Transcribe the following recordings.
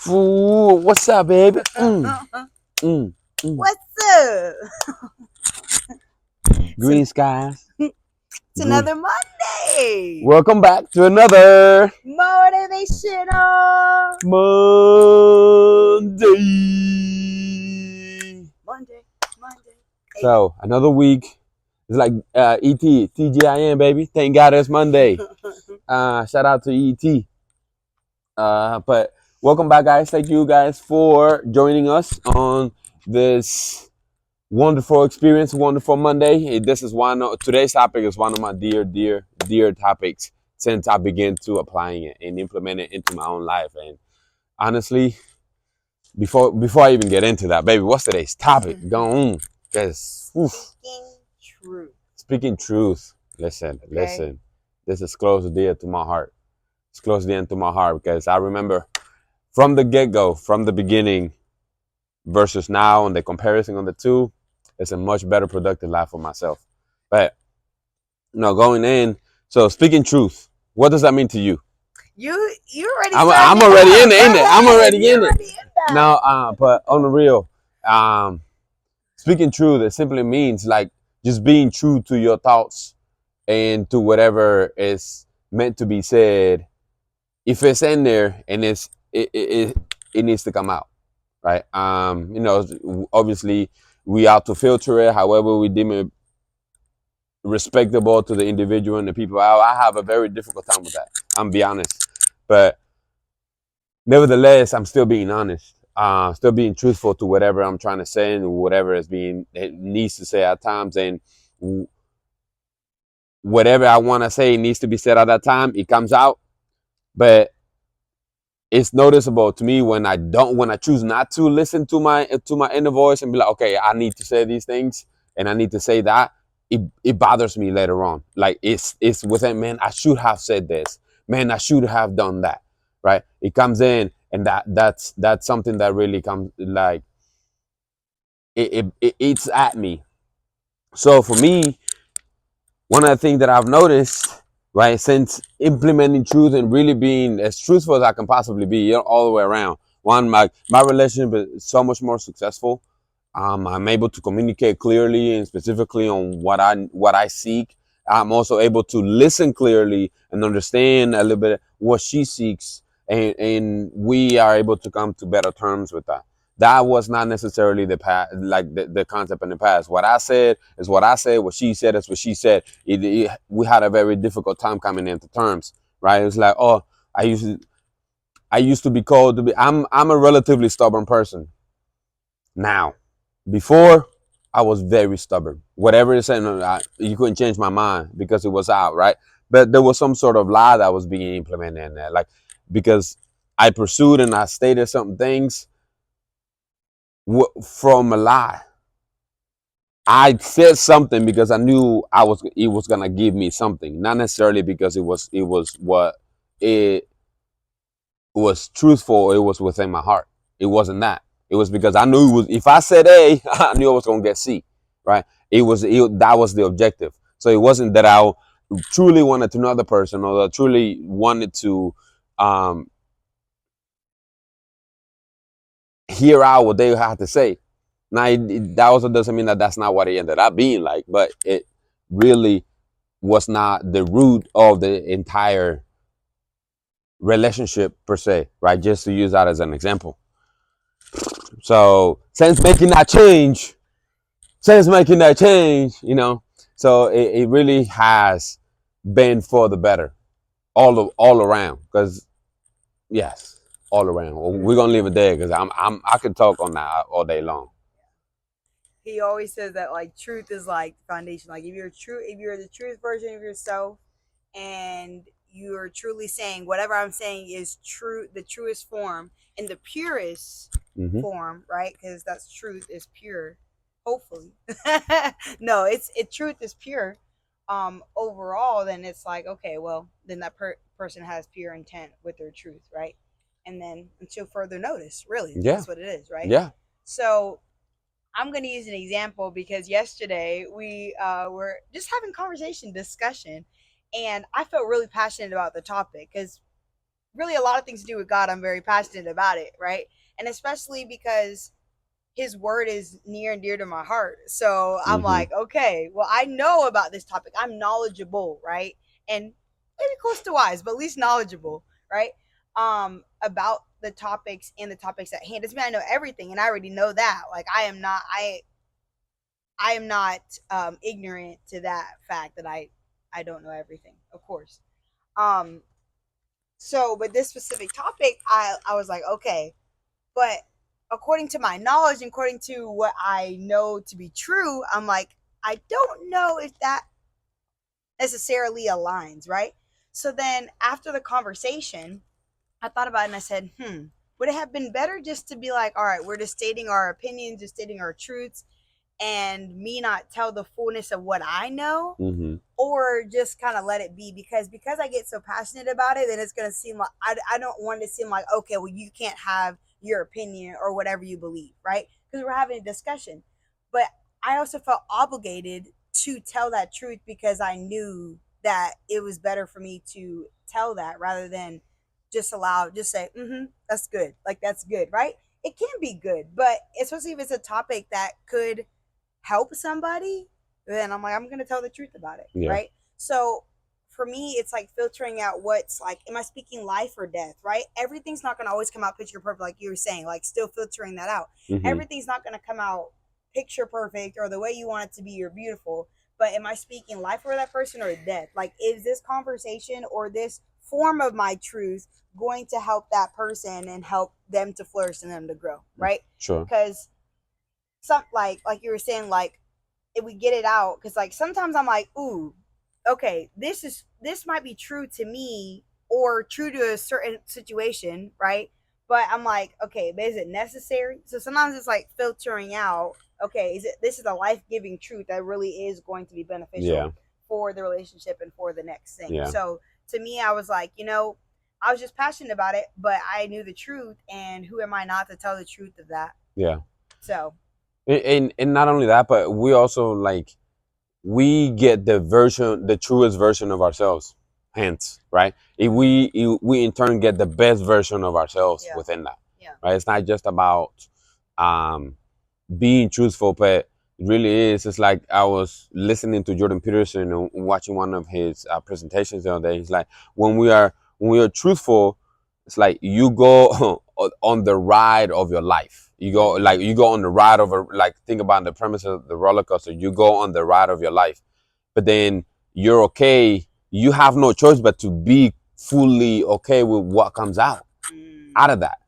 Ooh, what's up, baby? Mm. What's up? Green skies. It's Green. another Monday. Welcome back to another Motivational Monday. Monday. Hey. So another week. It's like ET, TGIN, baby. Thank God it's Monday. Shout out to ET. But welcome back, guys. Thank you guys for joining us on this wonderful experience, wonderful Monday. This is today's topic is one of my dear topics since I began to applying it and implement it into my own life. And honestly, before I even get into that, baby, what's today's topic? Go on, because Speaking truth. speaking truth. Listen, Okay. listen. This is close dear to my heart. It's close dear to my heart because I remember from the get-go, from the beginning versus now, and the comparison on the two, it's a much better productive life for myself. But going in. So speaking truth, what does that mean to you? You already I'm started already it in up. it. I'm Go ahead. already You're in it. already in that. Now, but on the real, speaking truth, it simply means like just being true to your thoughts and to whatever is meant to be said. If it's in there and it needs to come out, right? Obviously we have to filter it however we deem it respectable to the individual and the people. I have a very difficult time with that. I'm be honest, but nevertheless, I'm still being honest. Still being truthful to whatever I'm trying to say and whatever it needs to say at times, and whatever I want to say needs to be said at that time. It comes out, but it's noticeable to me when I choose not to listen to my inner voice and be like, okay, I need to say these things and I need to say that. It bothers me later on. Like it's within, man, I should have said this. Man, I should have done that. Right? It comes in, and that's something that really comes like it eats at me. So for me, one of the things that I've noticed, right, since implementing truth and really being as truthful as I can possibly be, all the way around. One, my relationship is so much more successful. I'm able to communicate clearly and specifically on what I seek. I'm also able to listen clearly and understand a little bit what she seeks, and we are able to come to better terms with that. That was not necessarily the past, like the concept in the past. What I said is what I said. What she said is what she said. We had a very difficult time coming into terms, right? It was like, oh, I used to, I used to be called to be. I'm a relatively stubborn person now. Before, I was very stubborn. Whatever it said, you couldn't change my mind because it was out, right? But there was some sort of lie that was being implemented in there, like because I pursued and I stated some things from a lie. I said something because I knew it was gonna give me something, not necessarily because it was what it was truthful. It was within my heart. It wasn't that. It was because I knew it was. If I said A, I knew I was gonna get C. Right? That was the objective. So it wasn't that I truly wanted to know the person or that I truly wanted to um, hear out what they had to say. Now that also doesn't mean that that's not what it ended up being like, but it really was not the root of the entire relationship per se, right? Just to use that as an example. So since making that change, so it really has been for the better, all around. Because yes, all around. Well, we're gonna leave it there because I could talk on that all day long. He always says that like truth is like the foundation. Like if you're the truest version of yourself, and you're truly saying whatever I'm saying is true, the truest form and the purest Mm-hmm. form, right? Because that's truth is pure. Hopefully, no, it truth is pure. Overall, then it's like okay, well, then that person has pure intent with their truth, right? And then until further notice, really, Yeah, that's what it is, right? yeah. So I'm going to use an example because yesterday we were just having conversation discussion, and I felt really passionate about the topic because really a lot of things to do with God. I'm very passionate about it, right? And especially because his word is near and dear to my heart. So I'm Mm-hmm. like, okay, well, I know about this topic. I'm knowledgeable, right? And maybe close to wise, but at least knowledgeable, right? About the topics and the topics at hand. Doesn't mean I know everything, and I already know that. Like I am not ignorant to that fact that I don't know everything, of course. Um, so with this specific topic, I was like, okay, but according to my knowledge and according to what I know to be true, I'm like, I don't know if that necessarily aligns, right? So then after the conversation, I thought about it and I said, would it have been better just to be like, all right, we're just stating our opinions, just stating our truths, and me not tell the fullness of what I know, Mm-hmm. or just kind of let it be, because I get so passionate about it, then it's going to seem like I don't want it to seem like, okay, well, you can't have your opinion or whatever you believe, right? Because we're having a discussion. But I also felt obligated to tell that truth because I knew that it was better for me to tell that rather than just say, that's good, like that's good, right? It can be good, but especially if it's a topic that could help somebody, then I'm like, I'm gonna tell the truth about it, Yeah. right? So for me, it's like filtering out what's like, am I speaking life or death, right? Everything's not gonna always come out picture perfect, like you were saying, like still filtering that out. Mm-hmm. Everything's not gonna come out picture perfect or the way you want it to be or beautiful. But am I speaking life for that person or death? Like, is this conversation or this form of my truth going to help that person and help them to flourish and them to grow, right? Sure. Because some like you were saying, like if we get it out, because like sometimes I'm like, ooh, okay, this might be true to me or true to a certain situation, right? But I'm like, okay, but is it necessary? So sometimes it's like filtering out, okay, is it, this is a life-giving truth that really is going to be Yeah. beneficial for the relationship and for the next thing. Yeah. So to me, I was like, I was just passionate about it, but I knew the truth, and who am I not to tell the truth of that? Yeah. So And not only that, but we also like we get the truest version of ourselves. Hence, right? If we in turn get the best version of ourselves yeah, within that, yeah. right? It's not just about um, being truthful, but it really is. It's like I was listening to Jordan Peterson and watching one of his presentations the other day. He's like, when we are truthful, it's like you go on the ride of your life. You go on the ride of like think about the premise of the roller coaster. You go on the ride of your life, but then you're okay. You have no choice but to be fully okay with what comes out of that.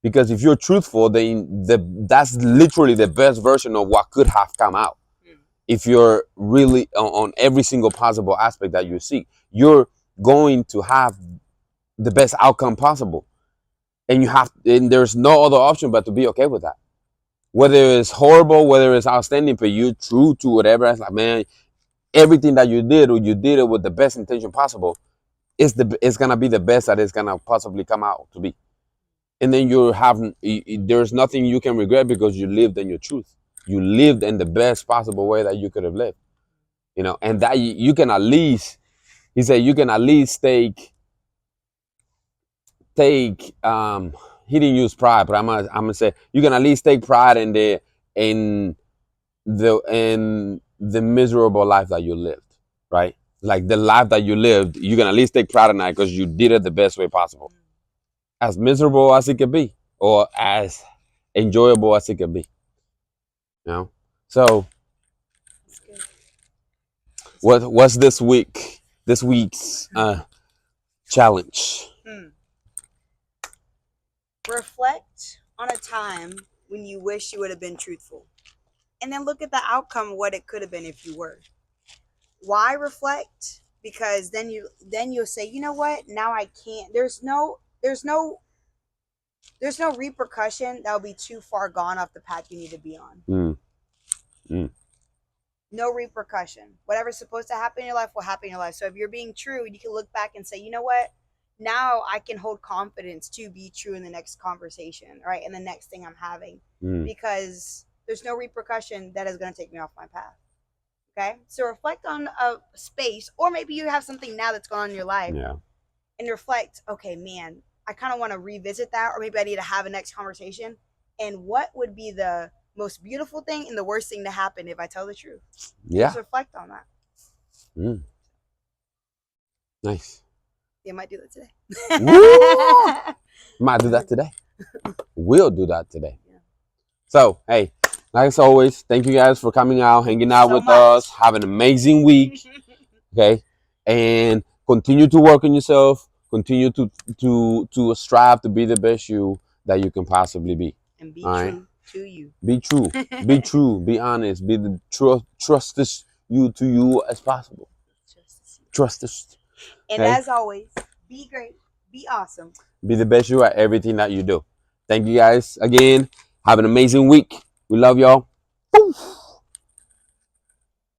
Because if you're truthful, then that's literally the best version of what could have come out. If you're really on every single possible aspect that you seek, you're going to have the best outcome possible. And there's no other option but to be okay with that. Whether it's horrible, whether it's outstanding, but you're true to whatever. It's like, man, everything that you did, or you did it with the best intention possible, it's gonna be the best that it's gonna possibly come out to be. And then there's nothing you can regret because you lived in your truth. You lived in the best possible way that you could have lived. And that you can at least, he said, you can at least take he didn't use pride, but I'm gonna say you can at least take pride in the miserable life that you lived, right? Like the life that you lived, you can at least take pride in that because you did it the best way possible, as miserable as it could be, or as enjoyable as it could be. You know. So That's good. That's what's this week's challenge? good. Reflect on a time when you wish you would have been truthful, and then look at the outcome of what it could have been if you were. Why reflect? Because then you'll say, you know what? Now I can't. There's no repercussion that will be too far gone off the path you need to be on. Mm, mm, No repercussion. Whatever's supposed to happen in your life will happen in your life. So if you're being true, you can look back and say, you know what? Now I can hold confidence to be true in the next conversation, right? And the next thing I'm having, mm, because there's no repercussion that is going to take me off my path. Okay. So reflect on a space, or maybe you have something now that's going on in your life yeah. and reflect, okay, man, I kind of want to revisit that, or maybe I need to have a next conversation. And what would be the most beautiful thing and the worst thing to happen if I tell the truth? Yeah. Just reflect on that. Nice. Yeah, I might do that today. Woo! Might do that today. We'll do that today. Yeah. So, hey, like as always, thank you guys for coming out, hanging out So with much. us. Have an amazing week. Okay, and continue to work on yourself. Continue to strive to be the best you that you can possibly be. And be All right, true to you. be true, be true, be honest, be the trustest you to you as possible. Trustest. And Okay, as always, be great, be awesome. be the best you at everything that you do. Thank you guys again. Have an amazing week. We love y'all. Woo!